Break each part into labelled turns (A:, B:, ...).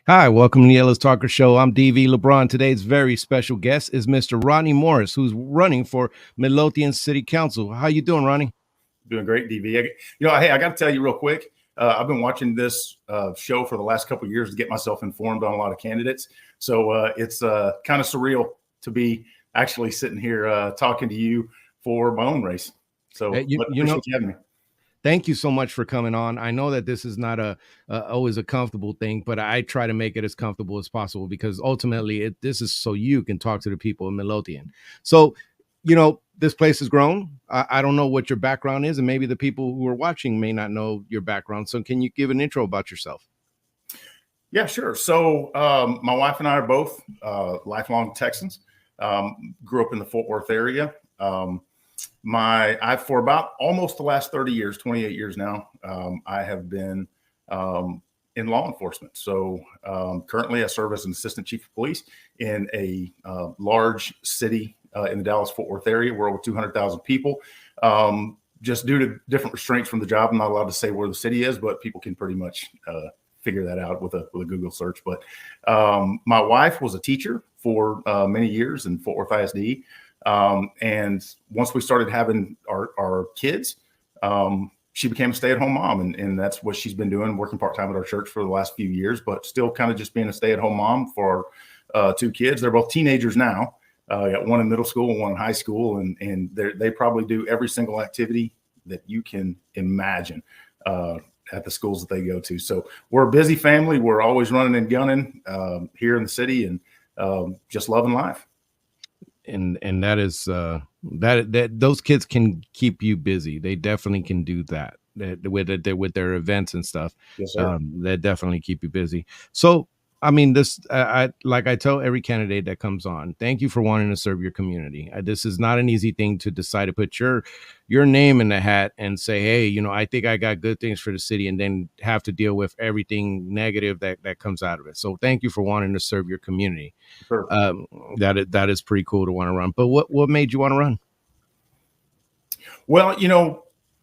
A: Hi, welcome to the Ellis Talker Show. I'm DV LeBron. Today's very special guest is Mr. Ronnie Morris, who's running for Midlothian City Council. How you doing, Ronnie?
B: Doing great, DV. Hey, I got to tell you real quick. I've been watching this show for the last couple of years to get myself informed on a lot of candidates. So it's kind of surreal to be actually sitting here talking to you for my own race. So appreciate you having me.
A: Thank you so much for coming on. I know that this is not always a comfortable thing, but I try to make it as comfortable as possible because ultimately this is so you can talk to the people in Midlothian. So, this place has grown. I don't know what your background is, and maybe the people who are watching may not know your background. So can you give an intro about yourself?
B: Yeah, sure. So my wife and I are both lifelong Texans. Grew up in the Fort Worth area. For about almost the last 30 years, 28 years now, I have been in law enforcement. So currently I serve as an assistant chief of police in a large city in the Dallas-Fort Worth area. We're over 200,000 people. Just due to different restraints from the job, I'm not allowed to say where the city is, but people can pretty much figure that out with a Google search. But my wife was a teacher for many years in Fort Worth ISD. And once we started having our kids, she became a stay-at-home mom, and that's what she's been doing, working part-time at our church for the last few years, but still kind of just being a stay-at-home mom for two kids. They're both teenagers now. Got one in middle school and one in high school, and they probably do every single activity that you can imagine at the schools that they go to. So we're a busy family. We're always running and gunning here in the city, and just loving life.
A: And that is that those kids can keep you busy. They definitely can do that with their events and stuff.
B: Yes, sir.
A: They definitely keep you busy. So I mean, this I tell every candidate that comes on, thank you for wanting to serve your community. This is not an easy thing to decide to put your name in the hat and say, hey, I think I got good things for the city, and then have to deal with everything negative that comes out of it. So thank you for wanting to serve your community.
B: Sure.
A: That is pretty cool to want to run. But what made you want to run?
B: Well,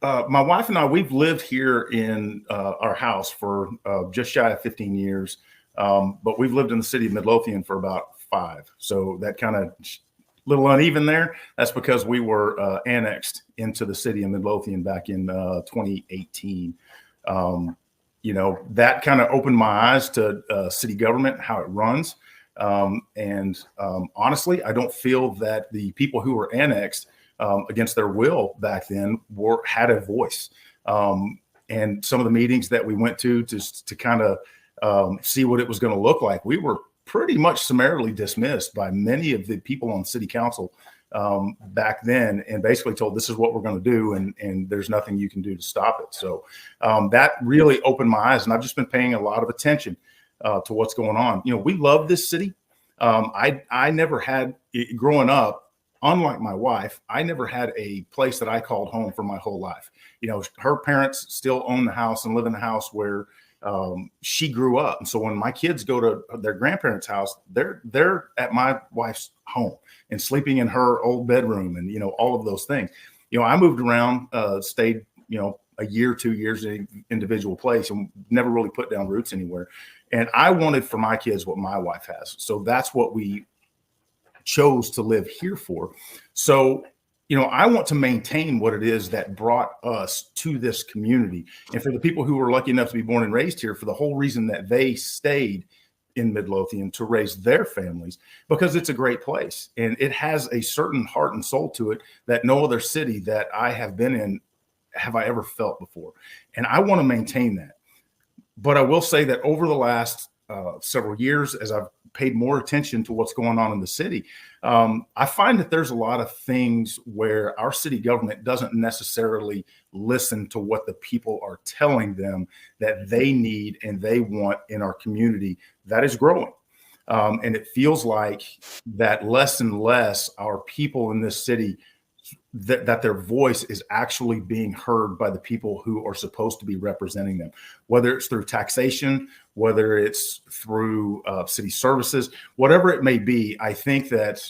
B: my wife and I, we've lived here in our house for just shy of 15 years. But we've lived in the city of Midlothian for about 5. So that kind of little uneven there. That's because we were annexed into the city of Midlothian back in 2018. That kind of opened my eyes to city government, how it runs. Honestly, I don't feel that the people who were annexed against their will back then had a voice. And some of the meetings that we went to kind of see what it was going to look like, we were pretty much summarily dismissed by many of the people on city council back then, and basically told, this is what we're going to do, and there's nothing you can do to stop it. So that really opened my eyes, and I've just been paying a lot of attention to what's going on. We love this city. I never had, growing up, unlike my wife, I never had a place that I called home for my whole life. Her parents still own the house and live in the house where she grew up. And so when my kids go to their grandparents' house, they're at my wife's home and sleeping in her old bedroom, and all of those things. I moved around, stayed a year, 2 years in an individual place, and never really put down roots anywhere. And I wanted for my kids what my wife has. So that's what we chose to live here for. So I want to maintain what it is that brought us to this community. And for the people who were lucky enough to be born and raised here, for the whole reason that they stayed in Midlothian to raise their families, because it's a great place. And it has a certain heart and soul to it that no other city that I have been in have I ever felt before. And I want to maintain that. But I will say that over the last several years, as I've paid more attention to what's going on in the city, I find that there's a lot of things where our city government doesn't necessarily listen to what the people are telling them that they need and they want in our community. That is growing. And it feels like that less and less our people in this city, that their voice is actually being heard by the people who are supposed to be representing them, whether it's through taxation, whether it's through city services, whatever it may be. I think that,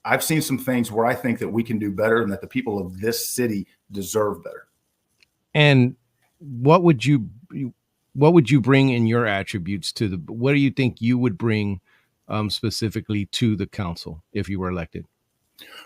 B: I've seen some things where I think that we can do better and that the people of this city deserve better.
A: And what would you what would you bring in your attributes to the, what do you think you would bring specifically to the council if you were elected?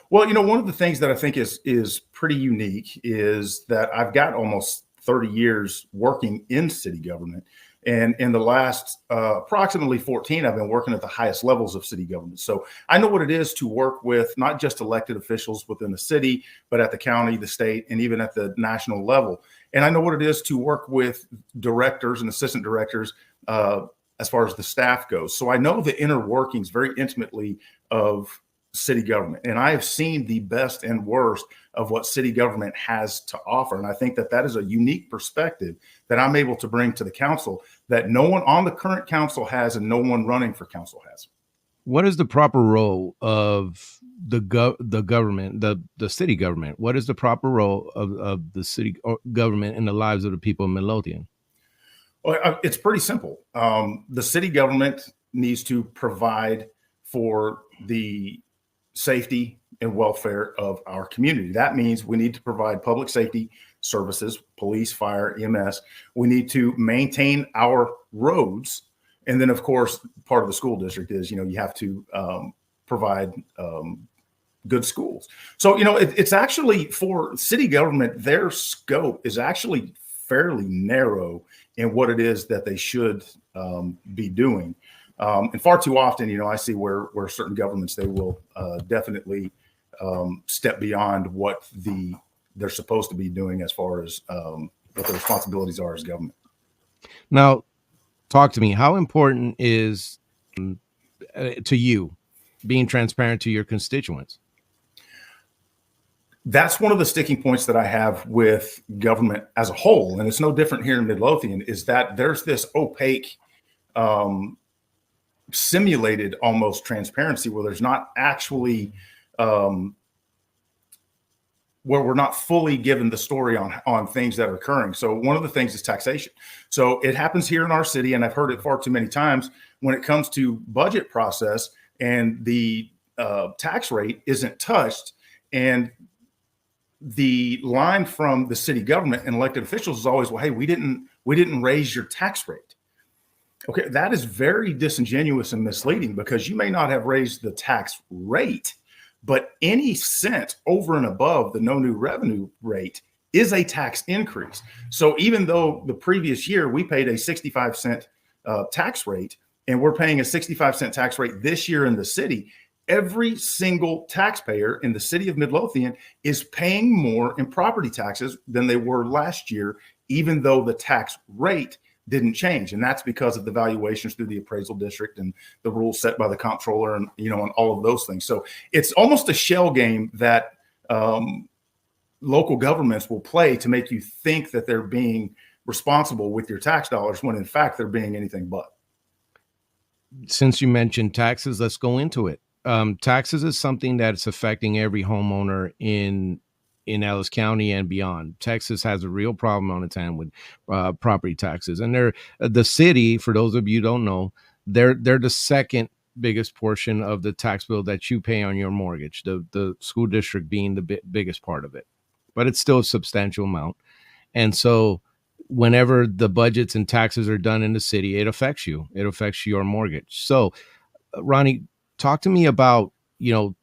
B: Well, one of the things that I think is pretty unique is that I've got almost 30 years working in city government. And in the last approximately 14, I've been working at the highest levels of city government. So I know what it is to work with not just elected officials within the city, but at the county, the state, and even at the national level. And I know what it is to work with directors and assistant directors as far as the staff goes. So I know the inner workings very intimately of city government. And I have seen the best and worst of what city government has to offer. And I think that that is a unique perspective that I'm able to bring to the council that no one on the current council has and no one running for council has.
A: What is the proper role of the government, the city government? What is the proper role of the city government in the lives of the people of Midlothian?
B: Well, it's pretty simple. The city government needs to provide for the safety and welfare of our community. That means we need to provide public safety services, police, fire, EMS. We need to maintain our roads. And then, of course, part of the school district is, you have to provide good schools. So, it's actually for city government, their scope is actually fairly narrow in what it is that they should be doing. And far too often, I see where certain governments, they will definitely step beyond what they're supposed to be doing as far as what the responsibilities are as government.
A: Now, talk to me. How important is to you being transparent to your constituents?
B: That's one of the sticking points that I have with government as a whole, and it's no different here in Midlothian, is that there's this opaque simulated almost transparency where there's not actually where we're not fully given the story on things that are occurring. So one of the things is taxation. So it happens here in our city, and I've heard it far too many times when it comes to budget process and the tax rate isn't touched, and the line from the city government and elected officials is always, well, hey, we didn't raise your tax rate. Okay, that is very disingenuous and misleading, because you may not have raised the tax rate, but any cent over and above the no new revenue rate is a tax increase. So even though the previous year we paid a 65-cent tax rate, and we're paying a 65-cent tax rate this year in the city, every single taxpayer in the city of Midlothian is paying more in property taxes than they were last year, even though the tax rate didn't change. And that's because of the valuations through the appraisal district and the rules set by the comptroller and, and all of those things. So it's almost a shell game that local governments will play to make you think that they're being responsible with your tax dollars, when in fact they're being anything but.
A: Since you mentioned taxes, let's go into it. Taxes is something that's affecting every homeowner in Ellis County and beyond. Texas has a real problem on its hand with property taxes, and they're the city. For those of you who don't know, they're the second biggest portion of the tax bill that you pay on your mortgage. The school district being the biggest part of it, but it's still a substantial amount. And so, whenever the budgets and taxes are done in the city, it affects you. It affects your mortgage. So, Ronnie, talk to me about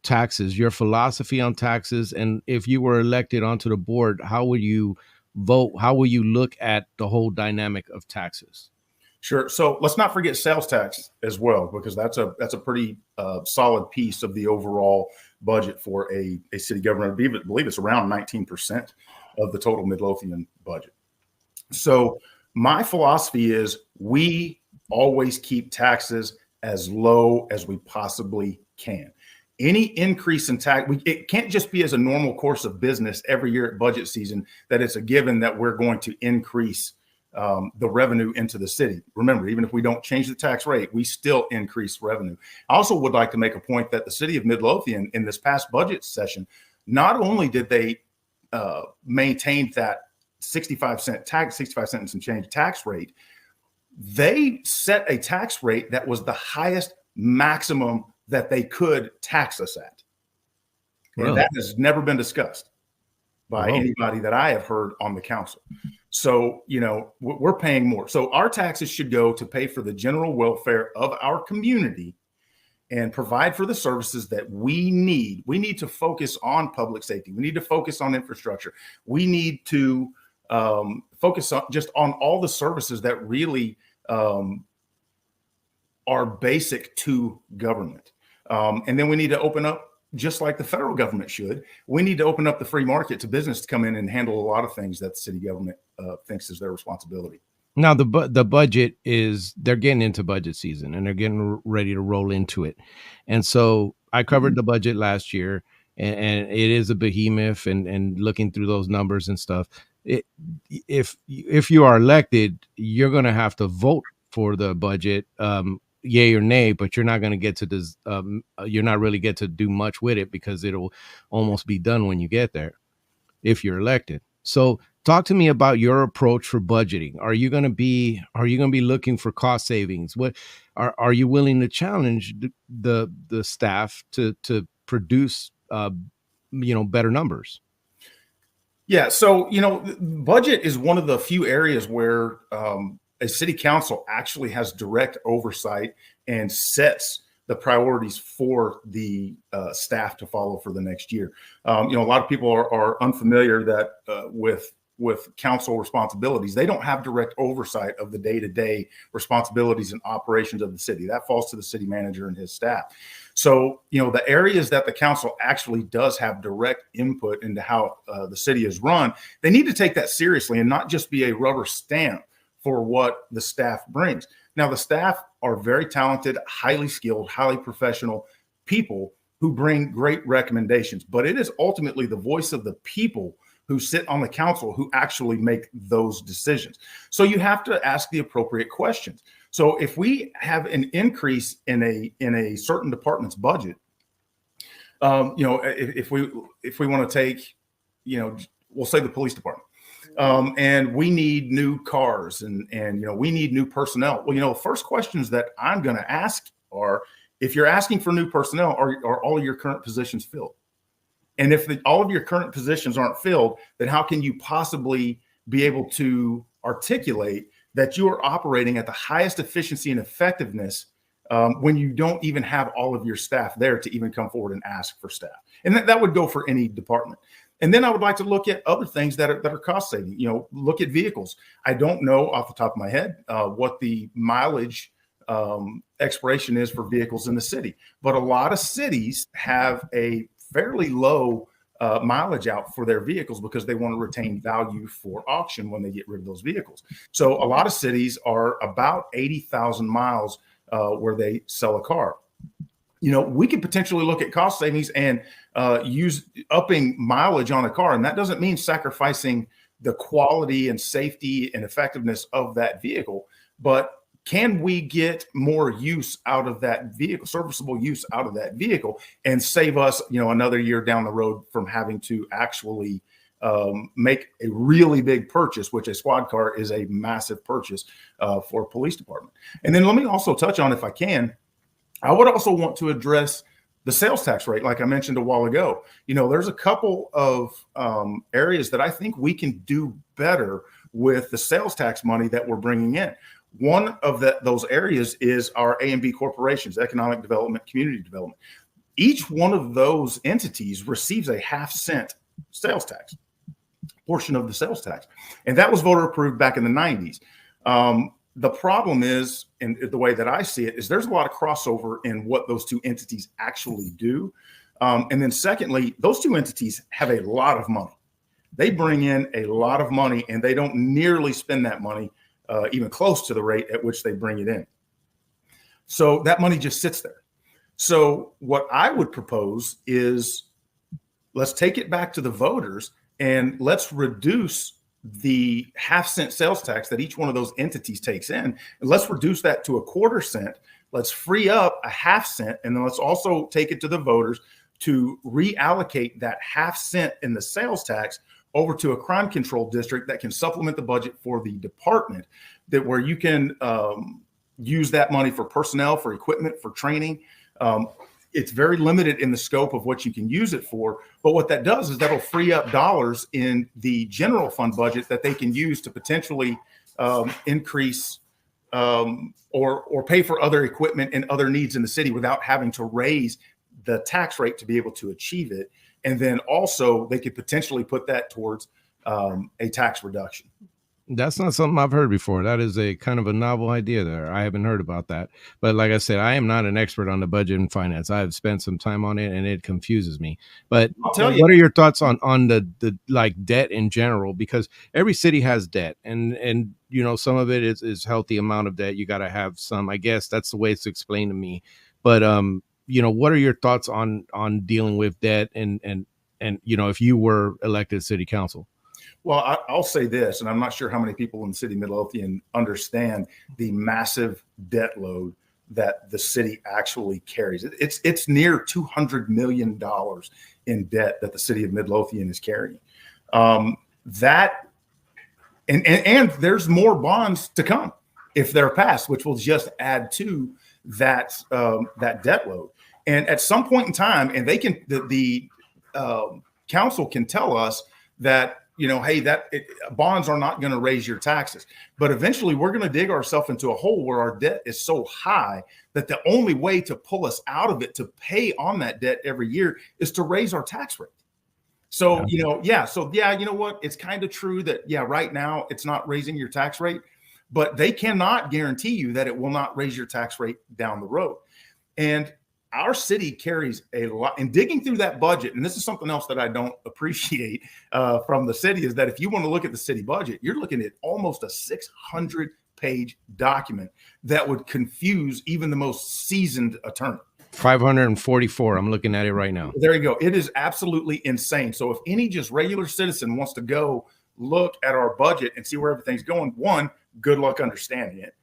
A: taxes, your philosophy on taxes, and if you were elected onto the board, how would you vote? How will you look at the whole dynamic of taxes?
B: Sure. So let's not forget sales tax as well, because that's a pretty solid piece of the overall budget for a city government. I believe it's around 19% of the total Midlothian budget. So my philosophy is we always keep taxes as low as we possibly can. Any increase in tax, it can't just be as a normal course of business every year at budget season that it's a given that we're going to increase the revenue into the city. Remember, even if we don't change the tax rate, we still increase revenue. I also would like to make a point that the city of Midlothian in this past budget session, not only did they maintain that 65 cent and some change tax rate, they set a tax rate that was the highest maximum that they could tax us at. And that has never been discussed by anybody that I have heard on the council. So, we're paying more. So our taxes should go to pay for the general welfare of our community and provide for the services that we need. We need to focus on public safety. We need to focus on infrastructure. We need to focus on just on all the services that really are basic to government. And then we need to open up, just like the federal government should, we need to open up the free market to business to come in and handle a lot of things that the city government thinks is their responsibility.
A: Now the budget is, they're getting into budget season and they're getting ready to roll into it. And so I covered the budget last year, and it is a behemoth, and looking through those numbers and stuff, if you are elected, you're going to have to vote for the budget, yay or nay, but you're not going to get to this, you're not really get to do much with it, because it'll almost be done when you get there if you're elected. So talk to me about your approach for budgeting. Are you going to be looking for cost savings? What are you willing to challenge the staff to produce better numbers?
B: Yeah, so budget is one of the few areas where a city council actually has direct oversight and sets the priorities for the staff to follow for the next year. A lot of people are unfamiliar that with council responsibilities, they don't have direct oversight of the day-to-day responsibilities and operations of the city. That falls to the city manager and his staff. So, the areas that the council actually does have direct input into how the city is run, they need to take that seriously and not just be a rubber stamp for what the staff brings. Now, the staff are very talented, highly skilled, highly professional people who bring great recommendations, but it is ultimately the voice of the people who sit on the council who actually make those decisions. So you have to ask the appropriate questions. So if we have an increase in a certain department's budget, if we want to take, we'll say the police department, and we need new cars and we need new personnel. Well, first questions that I'm going to ask are, if you're asking for new personnel, are all of your current positions filled? And if all of your current positions aren't filled, then how can you possibly be able to articulate that you are operating at the highest efficiency and effectiveness when you don't even have all of your staff there to even come forward and ask for staff? And that would go for any department. And then I would like to look at other things that are cost saving. Look at vehicles. I don't know off the top of my head what the mileage expiration is for vehicles in the city, but a lot of cities have a fairly low mileage out for their vehicles because they want to retain value for auction when they get rid of those vehicles. So a lot of cities are about 80,000 miles where they sell a car. We could potentially look at cost savings and use upping mileage on a car. And that doesn't mean sacrificing the quality and safety and effectiveness of that vehicle, but can we get more use out of that vehicle, serviceable use out of that vehicle, and save us, another year down the road from having to actually make a really big purchase, which a squad car is a massive purchase for a police department. And then let me also touch on, if I can, I would also want to address the sales tax rate, like I mentioned a while ago. There's a couple of areas that I think we can do better with the sales tax money that we're bringing in. One of those areas is our A and B corporations, economic development, community development. Each one of those entities receives a 1/2 cent sales tax, portion of the sales tax. And that was voter approved back in the 90s. The problem is, and the way that I see it, is there's a lot of crossover in what those two entities actually do. And then secondly, those two entities have a lot of money. They bring in a lot of money, and they don't nearly spend that money even close to the rate at which they bring it in. So that money just sits there. So what I would propose is, let's take it back to the voters and let's reduce the 1/2 cent sales tax that each one of those entities takes in. And let's reduce that to a 1/4 cent. Let's free up a 1/2 cent. And then let's also take it to the voters to reallocate that 1/2 cent in the sales tax over to a crime control district that can supplement the budget for the department, that where you can use that money for personnel, for equipment, for training. it's very limited in the scope of what you can use it for. But what that does is that'll free up dollars in the general fund budget that they can use to potentially increase or pay for other equipment and other needs in the city without having to raise the tax rate to be able to achieve it. And then also they could potentially put that towards a tax reduction.
A: That's not something I've heard before. That is a kind of a novel idea there. I haven't heard about that. But like I said, I am not an expert on the budget and finance. I have spent some time on it and it confuses me. But
B: I'll tell you,
A: what are your thoughts on the like debt in general? Because every city has debt and you know, some of it is healthy amount of debt. You got to have some, I guess that's the way it's explained to me. But you know, what are your thoughts on dealing with debt and you know, if you were elected city council?
B: Well, I'll say this, and I'm not sure how many people in the city of Midlothian understand the massive debt load that the city actually carries. It's near $200 million in debt that the city of Midlothian is carrying. That and there's more bonds to come if they're passed, which will just add to that that debt load. And at some point in time, and they can the council can tell us that, you know, hey, bonds are not going to raise your taxes. But eventually we're going to dig ourselves into a hole where our debt is so high that the only way to pull us out of it to pay on that debt every year is to raise our tax rate. So, you know, you know what? It's kind of true that, right now it's not raising your tax rate, but they cannot guarantee you that it will not raise your tax rate down the road. And our city carries a lot, and digging through that budget, and this is something else that I don't appreciate from the city, is that if you want to look at the city budget, you're looking at almost a 600-page document that would confuse even the most seasoned attorney.
A: 544. I'm looking at it right now.
B: There you go. It is absolutely insane. So if any just regular citizen wants to go look at our budget and see where everything's going, one, good luck understanding it.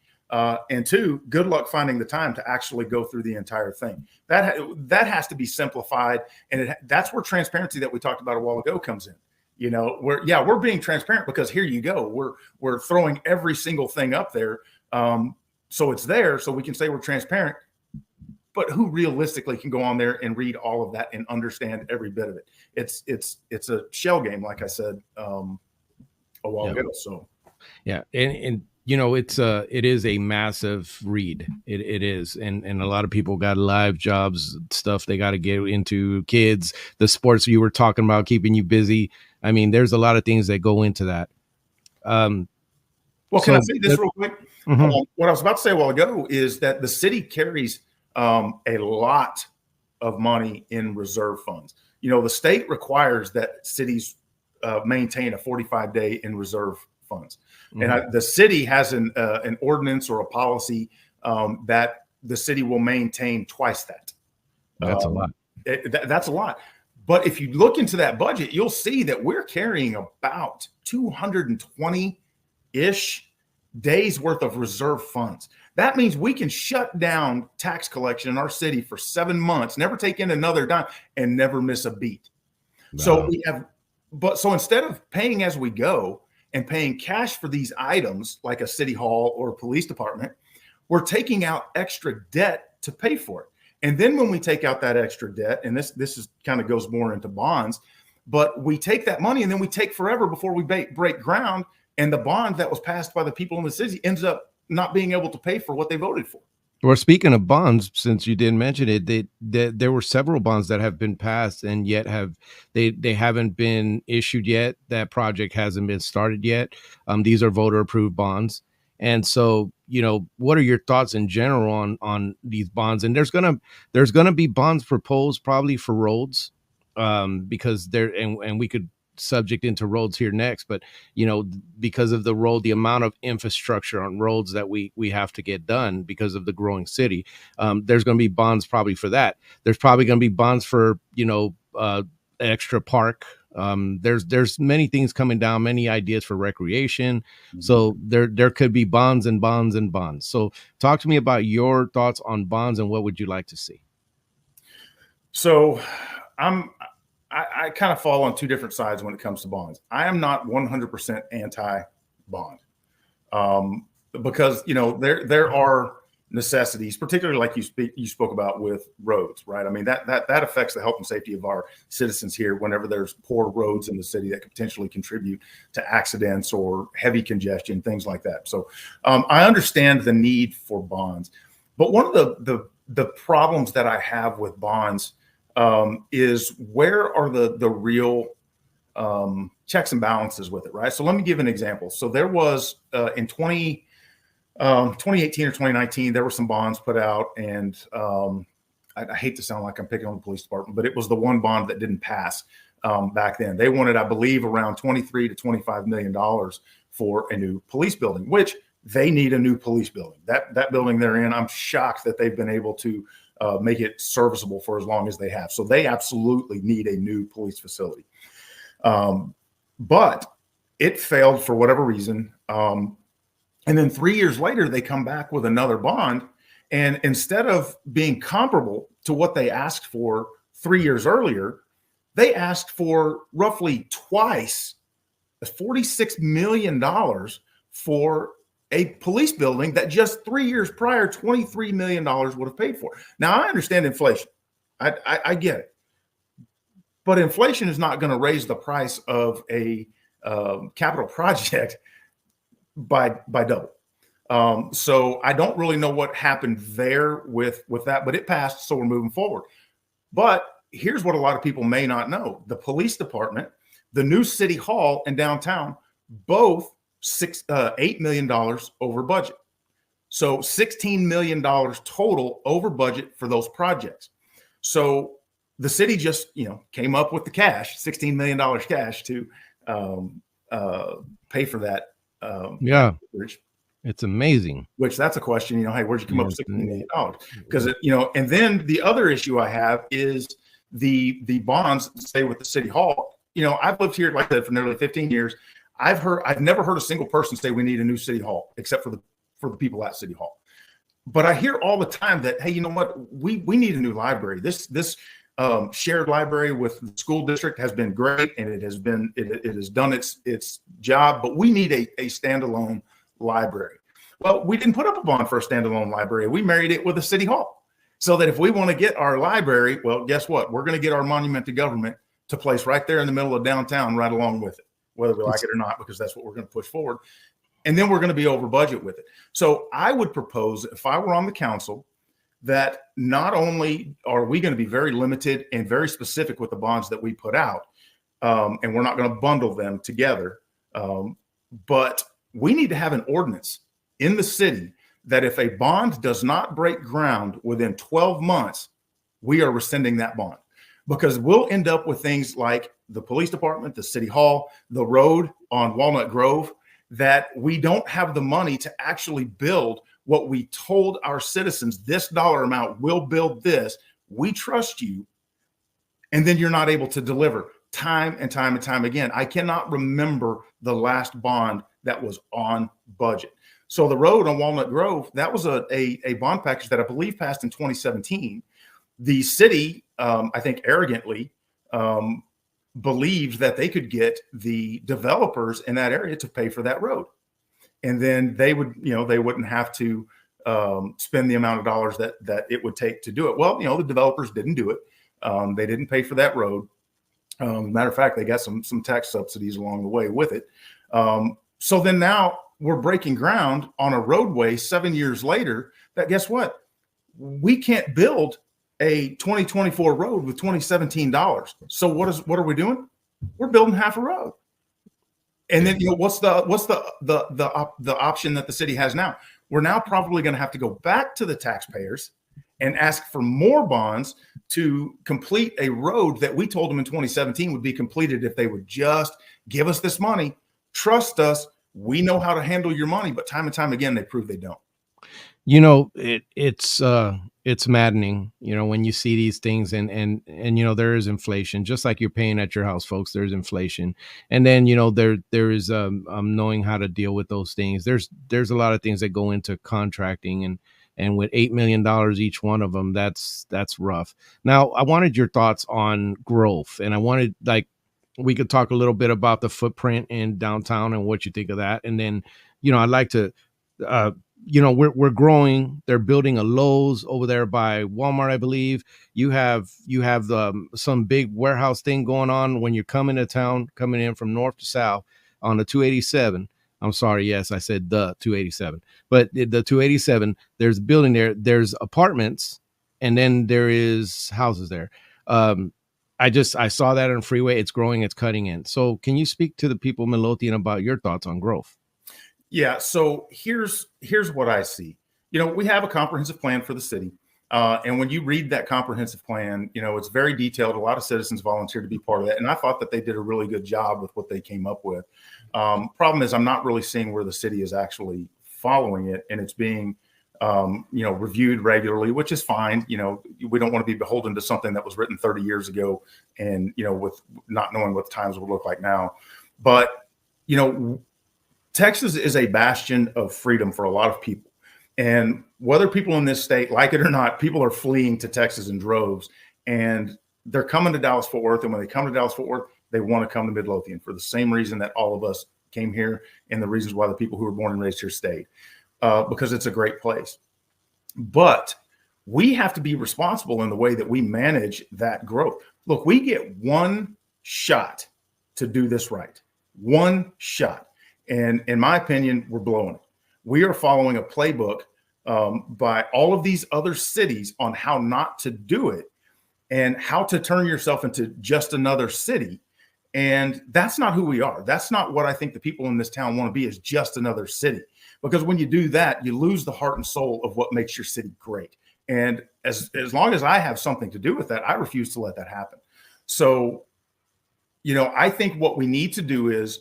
B: And two, good luck finding the time to actually go through the entire thing. That has to be simplified, and that's where transparency that we talked about a while ago comes in. You know, we're being transparent because here you go, we're throwing every single thing up there, so it's there, so we can say we're transparent. But who realistically can go on there and read all of that and understand every bit of it? It's a shell game, like I said a while ago. So
A: and you know, it is a massive read. It is. And a lot of people got live jobs, stuff they got to get into, kids, the sports you were talking about, keeping you busy. I mean, there's a lot of things that go into that.
B: Well, can I say this real quick? Mm-hmm. What I was about to say a while ago is that the city carries a lot of money in reserve funds. You know, the state requires that cities maintain a 45-day in reserve funds. Mm-hmm. And the city has an ordinance or a policy that the city will maintain twice that.
A: That's a lot.
B: That's a lot. But if you look into that budget, you'll see that we're carrying about 220-ish days worth of reserve funds. That means we can shut down tax collection in our city for 7 months, never take in another dime, and never miss a beat. Wow. So instead of paying as we go and paying cash for these items like a city hall or a police department, we're taking out extra debt to pay for it. And then when we take out that extra debt, and this is kind of goes more into bonds, but we take that money and then we take forever before we break ground. And the bond that was passed by the people in the city ends up not being able to pay for what they voted for.
A: Well, speaking of bonds, since you didn't mention it, there were several bonds that have been passed and yet they haven't been issued yet. That project hasn't been started yet. These are voter approved bonds. And so, you know, what are your thoughts in general on these bonds? And there's gonna be bonds proposed probably for roads, because and we could subject into roads here next, but you know, because of the amount of infrastructure on roads that we have to get done because of the growing city, there's going to be bonds probably for that. There's probably going to be bonds for, you know, extra park. There's many things coming down, many ideas for recreation. Mm-hmm. So there could be bonds and bonds and bonds. So talk to me about your thoughts on bonds and what would you like to see?
B: So I kind of fall on two different sides when it comes to bonds. I am not 100% anti-bond, because, you know, there are necessities, particularly like you spoke about with roads, right? I mean, that affects the health and safety of our citizens here whenever there's poor roads in the city that could potentially contribute to accidents or heavy congestion, things like that. So I understand the need for bonds, but one of the problems that I have with bonds is where are the real checks and balances with it, right? So let me give an example. So there was in 2018 or 2019, there were some bonds put out, and I hate to sound like I'm picking on the police department, but it was the one bond that didn't pass back then. They wanted, I believe, around $23 to $25 million for a new police building, which they need a new police building. That building they're in, I'm shocked that they've been able to make it serviceable for as long as they have. So they absolutely need a new police facility. But it failed for whatever reason. And then 3 years later, they come back with another bond. And instead of being comparable to what they asked for 3 years earlier, they asked for roughly twice $46 million for a police building that just 3 years prior, $23 million would have paid for. Now, I understand inflation. I get it. But inflation is not going to raise the price of a capital project by double. So I don't really know what happened there with that, but it passed, so we're moving forward. But here's what a lot of people may not know. The police department, the new city hall in downtown, both $8 million over budget. So $16 million total over budget for those projects. So the city just, came up with the cash, $16 million cash to pay for that.
A: Yeah, it's amazing.
B: Which that's a question, hey, where'd you come up with $16 million? Because and then the other issue I have is the bonds stay with the city hall. I've lived here, like I said, for nearly 15 years. I've never heard a single person say we need a new city hall, except for the people at city hall. But I hear all the time that, hey, you know what, we need a new library. This shared library with the school district has been great, and it has done its job, but we need a standalone library. Well, we didn't put up a bond for a standalone library. We married it with a city hall, so that if we want to get our library, well, guess what? We're going to get our monument to government to place right there in the middle of downtown, right along with it, whether we like it or not, because that's what we're going to push forward. And then we're going to be over budget with it. So I would propose, if I were on the council, that not only are we going to be very limited and very specific with the bonds that we put out, and we're not going to bundle them together, but we need to have an ordinance in the city that if a bond does not break ground within 12 months, we are rescinding that bond, because we'll end up with things like the police department, the city hall, the road on Walnut Grove, that we don't have the money to actually build what we told our citizens, this dollar amount will build this. We trust you. And then you're not able to deliver time and time and time again. I cannot remember the last bond that was on budget. So the road on Walnut Grove, that was a bond package that I believe passed in 2017. The city, I think arrogantly, believed that they could get the developers in that area to pay for that road. And then they would, they wouldn't have to spend the amount of dollars that it would take to do it. Well, the developers didn't do it. They didn't pay for that road. Matter of fact, they got some tax subsidies along the way with it. So then now we're breaking ground on a roadway 7 years later that, guess what? We can't build a 2024 road with 2017 dollars. So what are we doing? We're building half a road. And then, what's the option that the city has now? We're now probably going to have to go back to the taxpayers and ask for more bonds to complete a road that we told them in 2017 would be completed if they would just give us this money, trust us, we know how to handle your money. But time and time again, they prove they don't.
A: It's maddening, when you see these things and there is inflation, just like you're paying at your house, folks. There's inflation. And then, there is knowing how to deal with those things. There's a lot of things that go into contracting, and with $8 million each one of them, that's rough. Now, I wanted your thoughts on growth, and I wanted, we could talk a little bit about the footprint in downtown and what you think of that. And then, I'd like to we're growing. They're building a Lowe's over there by Walmart, I believe. You have some big warehouse thing going on when you're coming to town, coming in from north to south on the 287. I'm sorry, yes, I said the 287, but the 287. There's a building there. There's apartments, and then there is houses there. Um, I saw that on freeway. It's growing. It's cutting in. So, can you speak to the people in Midlothian about your thoughts on growth?
B: Yeah. So here's what I see. We have a comprehensive plan for the city. And when you read that comprehensive plan, it's very detailed. A lot of citizens volunteered to be part of that. And I thought that they did a really good job with what they came up with. Problem is, I'm not really seeing where the city is actually following it, and it's being, reviewed regularly, which is fine. We don't want to be beholden to something that was written 30 years ago and, with not knowing what the times will look like now. But, Texas is a bastion of freedom for a lot of people. And whether people in this state like it or not, people are fleeing to Texas in droves, and they're coming to Dallas-Fort Worth. And when they come to Dallas-Fort Worth, they want to come to Midlothian for the same reason that all of us came here, and the reasons why the people who were born and raised here stayed, because it's a great place. But we have to be responsible in the way that we manage that growth. Look, we get one shot to do this right. One shot. And in my opinion, we're blowing it. We are following a playbook by all of these other cities on how not to do it and how to turn yourself into just another city. And that's not who we are. That's not what I think the people in this town want to be, is just another city. Because when you do that, you lose the heart and soul of what makes your city great. And as long as I have something to do with that, I refuse to let that happen. So, I think what we need to do is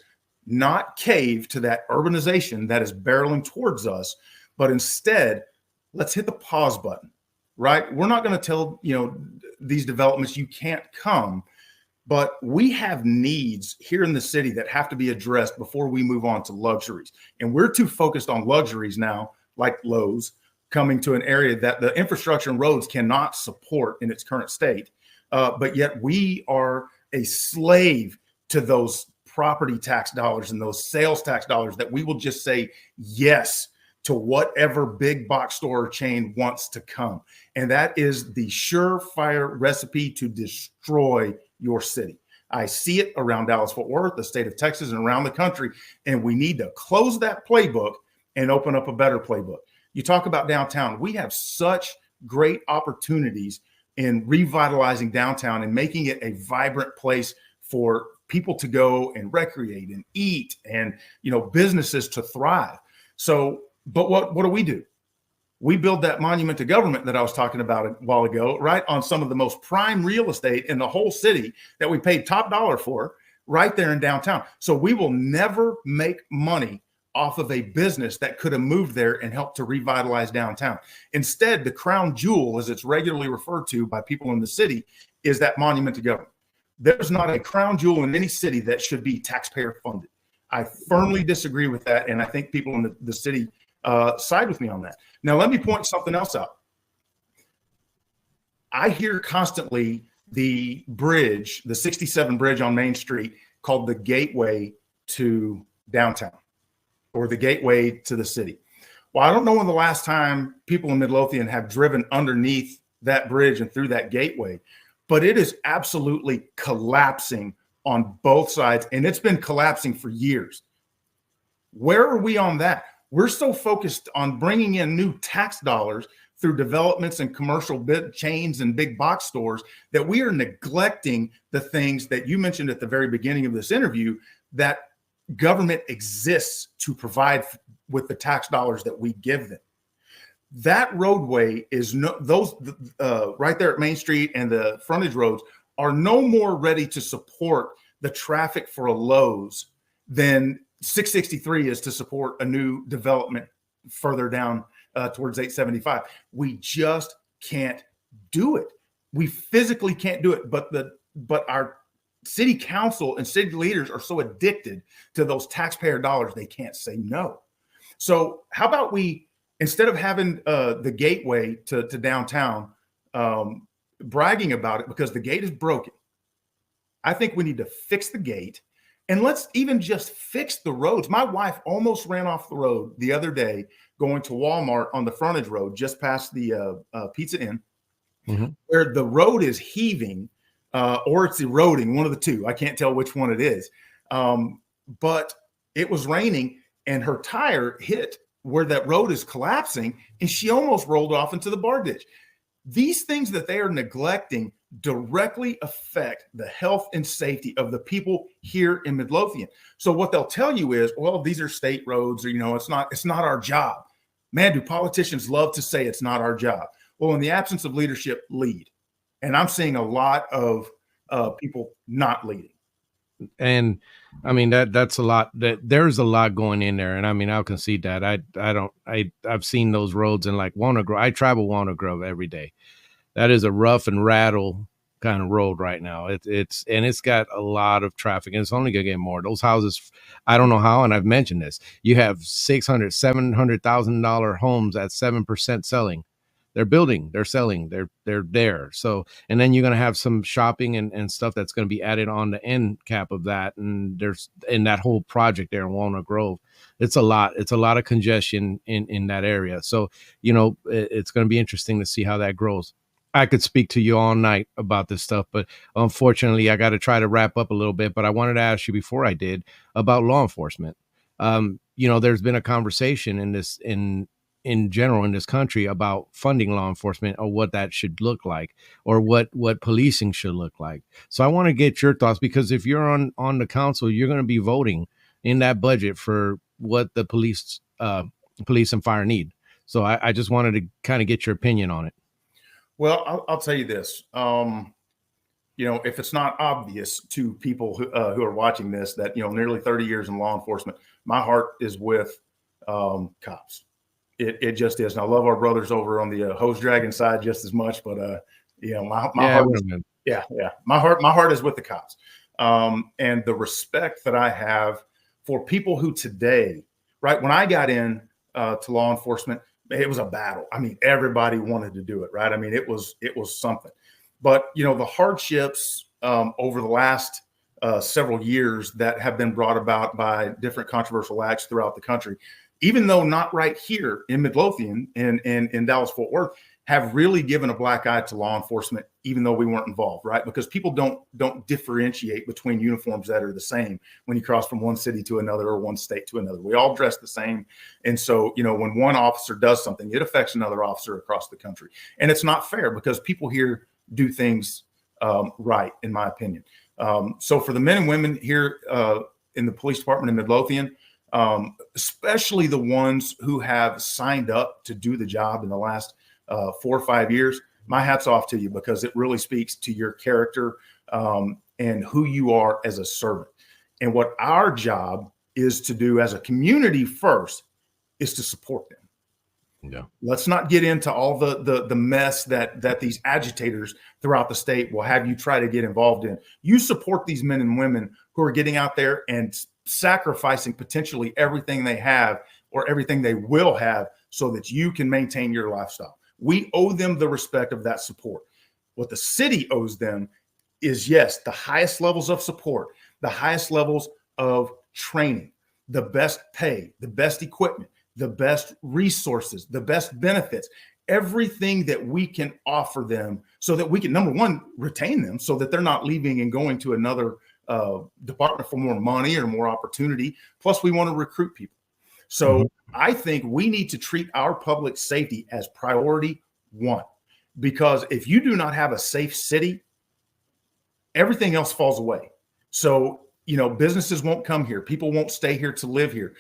B: not cave to that urbanization that is barreling towards us, but instead, let's hit the pause button, right? We're not going to tell, these developments you can't come, but we have needs here in the city that have to be addressed before we move on to luxuries. And we're too focused on luxuries now, like Lowe's, coming to an area that the infrastructure and roads cannot support in its current state. But yet we are a slave to those property tax dollars and those sales tax dollars that we will just say yes to whatever big box store chain wants to come. And that is the surefire recipe to destroy your city. I see it around Dallas-Fort Worth, the state of Texas, and around the country. And we need to close that playbook and open up a better playbook. You talk about downtown. We have such great opportunities in revitalizing downtown and making it a vibrant place for people to go and recreate and eat and, businesses to thrive. So, but what do? We build that monument to government that I was talking about a while ago, right on some of the most prime real estate in the whole city that we paid top dollar for, right there in downtown. So we will never make money off of a business that could have moved there and helped to revitalize downtown. Instead, the crown jewel, as it's regularly referred to by people in the city, is that monument to government. There's not a crown jewel in any city that should be taxpayer funded. I firmly disagree with that. And I think people in the city side with me on that. Now, let me point something else out. I hear constantly the bridge, the 67 bridge on Main Street, called the gateway to downtown or the gateway to the city. Well, I don't know when the last time people in Midlothian have driven underneath that bridge and through that gateway, but it is absolutely collapsing on both sides, and it's been collapsing for years. Where are we on that? We're so focused on bringing in new tax dollars through developments and commercial chains and big box stores that we are neglecting the things that you mentioned at the very beginning of this interview, that government exists to provide with the tax dollars that we give them. That roadway is right there at Main Street, and the frontage roads are no more ready to support the traffic for a Lowe's than 663 is to support a new development further down towards 875. We just can't do it. We physically can't do it. But our city council and city leaders are so addicted to those taxpayer dollars, they can't say no. So how about we, instead of having the gateway to downtown, bragging about it because the gate is broken, I think we need to fix the gate And let's even just fix the roads. My wife almost ran off the road the other day going to Walmart on the frontage road just past the Pizza Inn, where the road is heaving or it's eroding, one of the two. I can't tell which one it is. But it was raining and her tire hit where that road is collapsing and she almost rolled off into the bar ditch. These things that they are neglecting directly affect the health and safety of the people here in Midlothian. So what they'll tell you is, well, these are state roads, or, it's not our job. Man, do politicians love to say it's not our job. Well, in the absence of leadership, lead. And I'm seeing a lot of people not leading.
A: And I mean, that's a lot. That there's a lot going in there. And I mean, I'll concede that. I've seen those roads in like Walnut Grove. I travel Walnut Grove every day. That is a rough and rattle kind of road right now. It's got a lot of traffic, and it's only gonna get more. Those houses, I don't know how, and I've mentioned this. You have $700,000 homes at 7% selling. They're building, they're selling, they're there. So, and then you're gonna have some shopping and stuff that's gonna be added on the end cap of that. And there's in that whole project there in Walnut Grove, it's a lot. It's a lot of congestion in that area. So, it's gonna be interesting to see how that grows. I could speak to you all night about this stuff, but unfortunately, I got to try to wrap up a little bit. But I wanted to ask you before I did about law enforcement. There's been a conversation in general in this country about funding law enforcement, or what that should look like, or what policing should look like. So I want to get your thoughts, because if you're on the council, you're going to be voting in that budget for what the police and fire need. So I just wanted to kind of get your opinion on it.
B: Well, I'll tell you this. If it's not obvious to people who are watching this that, nearly 30 years in law enforcement, my heart is with cops. It just is. And I love our brothers over on the hose dragon side just as much. But, my heart is, my heart is with the cops. And the respect that I have for people who today, right, when I got in to law enforcement, it was a battle. I mean, everybody wanted to do it, right? I mean, it was something. But, the hardships over the last several years that have been brought about by different controversial acts throughout the country, even though not right here in Midlothian and in Dallas-Fort Worth, have really given a black eye to law enforcement, even though we weren't involved, right? Because people don't differentiate between uniforms that are the same when you cross from one city to another or one state to another. We all dress the same. And so, when one officer does something, it affects another officer across the country. And it's not fair, because people here do things right, in my opinion. So for the men and women here in the police department in Midlothian, especially the ones who have signed up to do the job in the last 4 or 5 years, my hat's off to you, because it really speaks to your character and who you are as a servant. And what our job is to do as a community first is to support them.
A: Yeah.
B: Let's not get into all the mess that these agitators throughout the state will have you try to get involved in. You support these men and women who are getting out there and sacrificing potentially everything they have or everything they will have so that you can maintain your lifestyle. We owe them the respect of that support. What the city owes them is, yes, the highest levels of support, the highest levels of training, the best pay, the best equipment, the best resources, the best benefits, everything that we can offer them so that we can, number one, retain them so that they're not leaving and going to another department for more money or more opportunity. Plus, we want to recruit people. So I think we need to treat our public safety as priority one, because if you do not have a safe city, everything else falls away. So, businesses won't come here. People won't stay here to live here.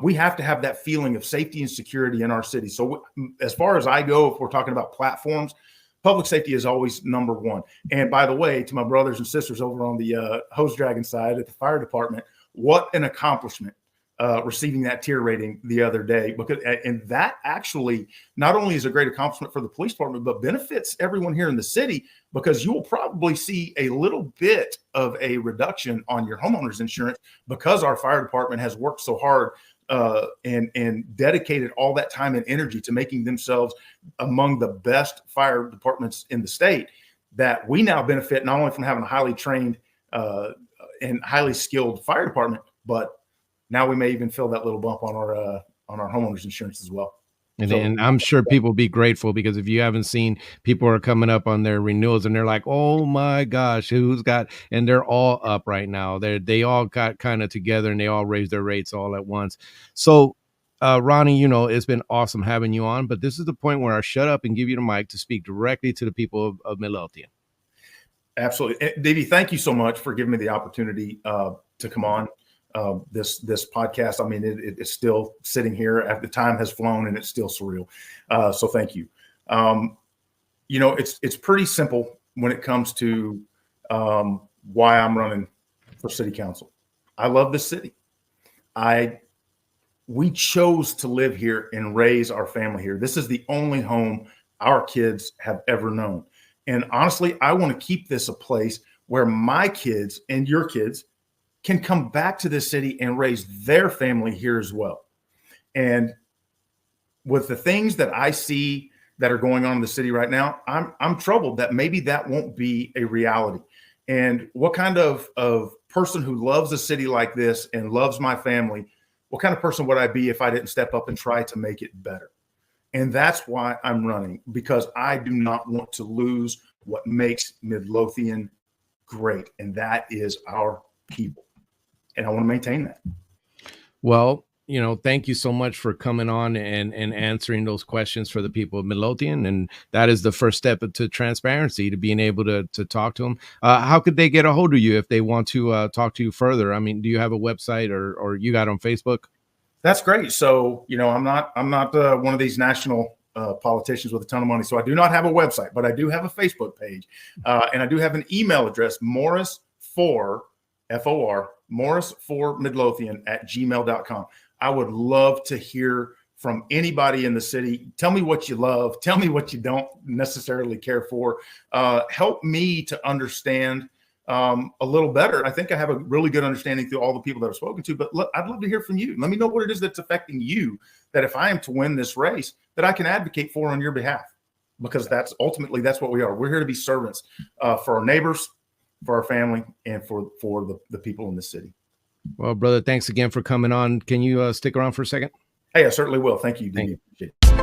B: We have to have that feeling of safety and security in our city. So as far as I go, if we're talking about platforms, public safety is always number one. And by the way, to my brothers and sisters over on the hose dragon side at the fire department, what an accomplishment. Receiving that tier rating the other day, and that actually not only is a great accomplishment for the police department, but benefits everyone here in the city, because you will probably see a little bit of a reduction on your homeowner's insurance, because our fire department has worked so hard and dedicated all that time and energy to making themselves among the best fire departments in the state, that we now benefit not only from having a highly trained and highly skilled fire department, but now we may even feel that little bump on our homeowners insurance as well.
A: And I'm sure people will be grateful, because if you haven't seen, people are coming up on their renewals and they're like, oh my gosh, who's got, and they're all up right now. They all got kind of together and they all raised their rates all at once. So, Ronnie, you know, it's been awesome having you on, but this is the point where I shut up and give you the mic to speak directly to the people of Midlothian.
B: Absolutely. Davey, thank you so much for giving me the opportunity to come on this podcast. I mean, it's still sitting here after the time has flown and it's still surreal. So thank you. You know, it's pretty simple when it comes to why I'm running for city council. I love this city. We chose to live here and raise our family here. This is the only home our kids have ever known. And honestly, I want to keep this a place where my kids and your kids can come back to this city and raise their family here as well. And with the things that I see that are going on in the city right now, I'm troubled that maybe that won't be a reality. And what kind of person who loves a city like this and loves my family, what kind of person would I be if I didn't step up and try to make it better? And that's why I'm running, because I do not want to lose what makes Midlothian great, and that is our people. And I want to maintain that.
A: Well, you know, thank you so much for coming on and answering those questions for the people of Midlothian. And that is the first step to transparency, to being able to talk to them. How could they get a hold of you if they want to talk to you further? I mean, do you have a website or you got on Facebook?
B: That's great. So, you know, I'm not one of these national politicians with a ton of money. So I do not have a website, but I do have a Facebook page. And I do have an email address, Morris4Midlothian@gmail.com. I would love to hear from anybody in the city. Tell me what you love. Tell me what you don't necessarily care for. Help me to understand a little better. I think I have a really good understanding through all the people that I've spoken to, but I'd love to hear from you. Let me know what it is that's affecting you, that if I am to win this race, that I can advocate for on your behalf, because that's ultimately, that's what we are. We're here to be servants for our neighbors, for our family, and for the people in the city.
A: Well, brother, thanks again for coming on. Can you stick around for a second?
B: Hey, I certainly will. Thank you.
A: Thank you.
B: Appreciate it.